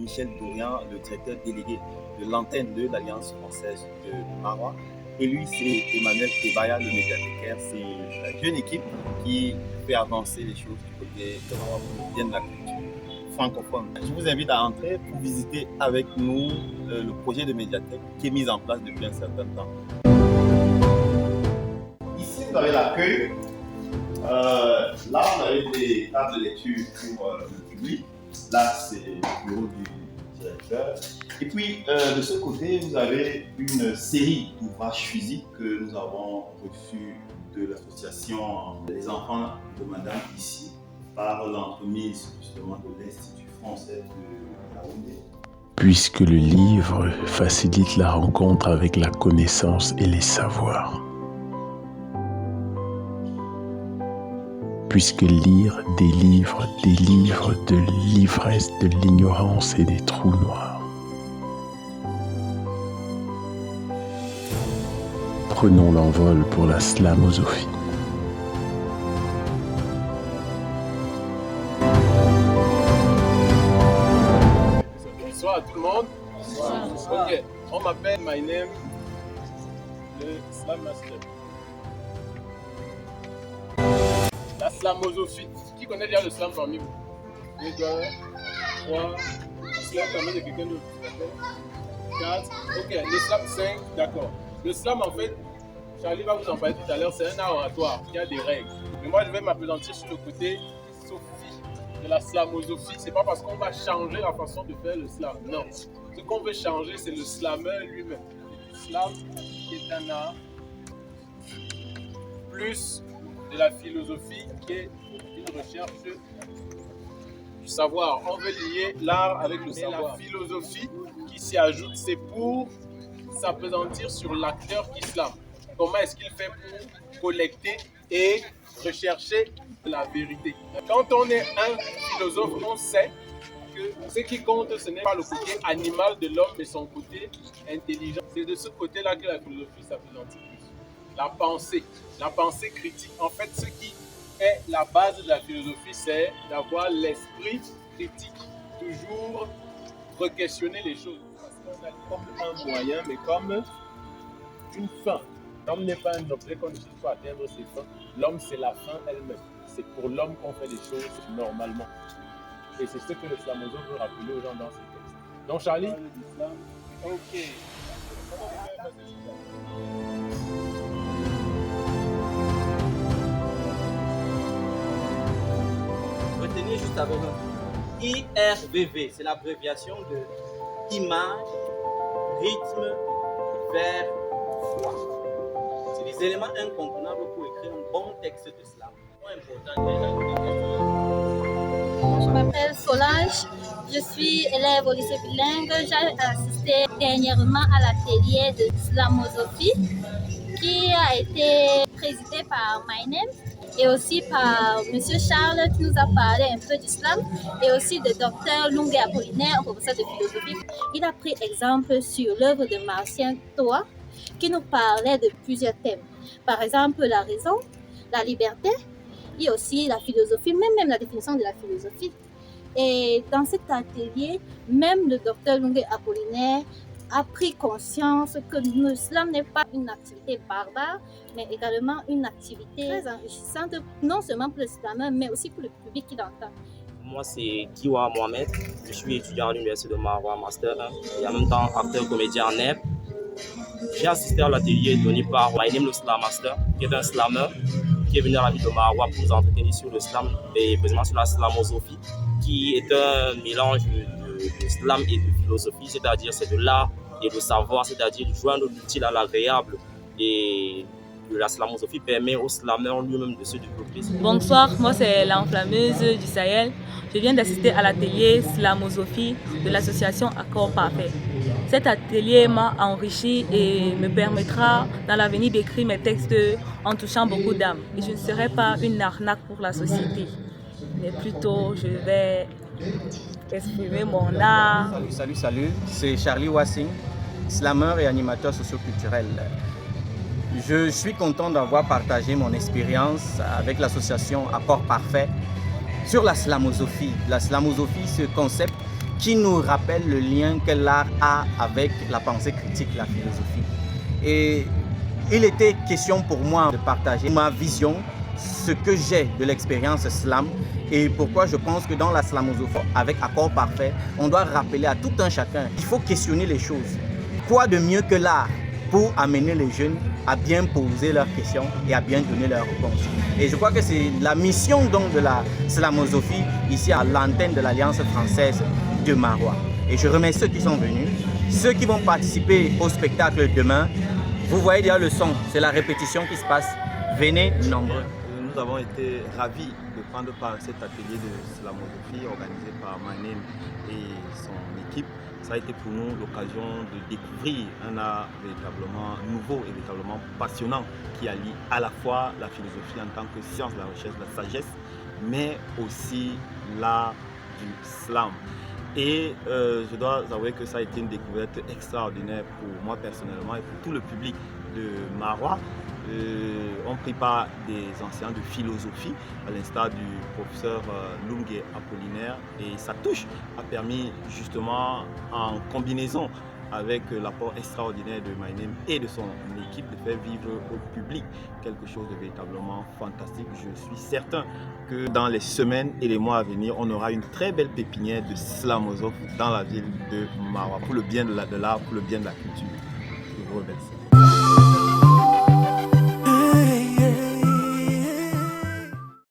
Michel Dorian, le directeur délégué de l'antenne de l'Alliance française de Marois. Et lui, c'est Emmanuel Tebaya, le médiathécaire. C'est une jeune équipe qui fait avancer les choses du côté de Marois pour le bien de la culture francophone. Je vous invite à entrer pour visiter avec nous le projet de médiathèque qui est mis en place depuis un certain temps. Ici, vous avez l'accueil. Là, on avait des tables de lecture pour le public. Là, c'est le bureau du directeur. Et puis, de ce côté, vous avez une série d'ouvrages physiques que nous avons reçus de l'association Les Enfants de Madame ici, par l'entremise justement de l'Institut français de Yaoundé. Puisque le livre facilite la rencontre avec la connaissance et les savoirs. Puisque lire délivre de l'ivresse, de l'ignorance et des trous noirs. Prenons l'envol pour la slamosophie. Bonsoir à tout le monde. Bonsoir. Ok, on m'appelle My Name, le Slam Master. La slamosophie. Qui connaît déjà le slam parmi vous? 2, 3, slam parmi de quelqu'un d'autre. 4, ok, le slam 5, d'accord. Le slam en fait, Charlie va vous en parler tout à l'heure, c'est un art oratoire qui a des règles. Mais moi je vais m'appesantir sur le côté sophie de la slamosophie. C'est pas parce qu'on va changer la façon de faire le slam, non. Ce qu'on veut changer, c'est le slammer lui-même. Le slam est un art plus de la philosophie qui est une recherche du savoir. On veut lier l'art avec le savoir. La philosophie qui s'y ajoute, c'est pour s'appesantir sur l'acteur qui slame. Comment est-ce qu'il fait pour collecter et rechercher la vérité. Quand on est un philosophe, on sait que ce qui compte, ce n'est pas le côté animal de l'homme, mais son côté intelligent. C'est de ce côté-là que la philosophie s'appesantit plus. La pensée critique. En fait, ce qui est la base de la philosophie, c'est d'avoir l'esprit critique, toujours re-questionner les choses. Parce qu'on a comme un moyen, mais comme une fin. L'homme n'est pas un objet qu'on utilise pour atteindre ses fins. L'homme, c'est la fin elle-même. C'est pour l'homme qu'on fait les choses normalement. Et c'est ce que le slamoso veut rappeler aux gens dans ses textes. Donc, Charlie, ok. Retenez juste avec nous. IRVV, c'est l'abréviation de image, rythme, vers, foi. C'est des éléments incontournables pour écrire un bon texte de slam. Je m'appelle Solange, je suis élève au lycée bilingue. J'ai assisté dernièrement à l'atelier de slamosophie qui a été présidé par My Name et aussi par M. Charles qui nous a parlé un peu du slam et aussi de Dr Lungé Apollinaire, professeur de philosophie. Il a pris exemple sur l'œuvre de Martien Toa qui nous parlait de plusieurs thèmes. Par exemple, la raison, la liberté et aussi la philosophie, même la définition de la philosophie. Et dans cet atelier, même le docteur Lungé Apollinaire a pris conscience que le slam n'est pas une activité barbare, mais également une activité très enrichissante, non seulement pour le slammer, mais aussi pour le public qui l'entend. Moi, c'est Kiwa Mohamed, je suis étudiant à l'Université de Marois, Master 1, et en même temps acteur comédien en NEP. J'ai assisté à l'atelier donné par My Name, le Slam Master, qui est un slammer qui est venu à la ville de Marois pour nous entretenir sur le slam et précisément sur la slamosophie, qui est un mélange de slam et de philosophie, c'est-à-dire c'est de l'art et de savoir, c'est-à-dire joindre l'utile à l'agréable. Et la slamosophie permet au slammer lui-même de se développer. Bonsoir, moi c'est l'enflammeuse du Sahel. Je viens d'assister à l'atelier slamosophie de l'association Accord Parfait. Cet atelier m'a enrichi et me permettra dans l'avenir d'écrire mes textes en touchant beaucoup d'âmes. Et je ne serai pas une arnaque pour la société, mais plutôt je vais exprimer mon art. Salut, c'est Charlie Wassing, slammer et animateur socioculturel. Je suis content d'avoir partagé mon expérience avec l'association Accord Parfait sur la slamosophie. La slamosophie, ce concept qui nous rappelle le lien que l'art a avec la pensée critique, la philosophie. Et il était question pour moi de partager ma vision, ce que j'ai de l'expérience slam et pourquoi je pense que dans la slamosophie, avec Accord Parfait, on doit rappeler à tout un chacun qu'il faut questionner les choses. Quoi de mieux que l'art pour amener les jeunes à bien poser leurs questions et à bien donner leurs réponses. Et je crois que c'est la mission donc de la slamosophie ici à l'antenne de l'Alliance française de Marois. Et je remercie ceux qui sont venus, ceux qui vont participer au spectacle demain. Vous voyez déjà le son, c'est la répétition qui se passe. Venez nombreux. Nous avons été ravis de prendre part à cet atelier de slamosophie organisé par Manem et son équipe. Ça a été pour nous l'occasion de découvrir un art véritablement nouveau et véritablement passionnant qui allie à la fois la philosophie en tant que science de la recherche, de la sagesse, mais aussi l'art du slam. Et je dois avouer que ça a été une découverte extraordinaire pour moi personnellement et pour tout le public de Marois. On prit part des enseignants de philosophie, à l'instar du professeur Lungue Apollinaire, et sa touche a permis justement, en combinaison avec l'apport extraordinaire de Manem et de son équipe, de faire vivre au public quelque chose de véritablement fantastique. Je suis certain que dans les semaines et les mois à venir, on aura une très belle pépinière de slamosophes dans la ville de Marois, pour le bien de l'art, pour le bien de la culture. Je vous remercie.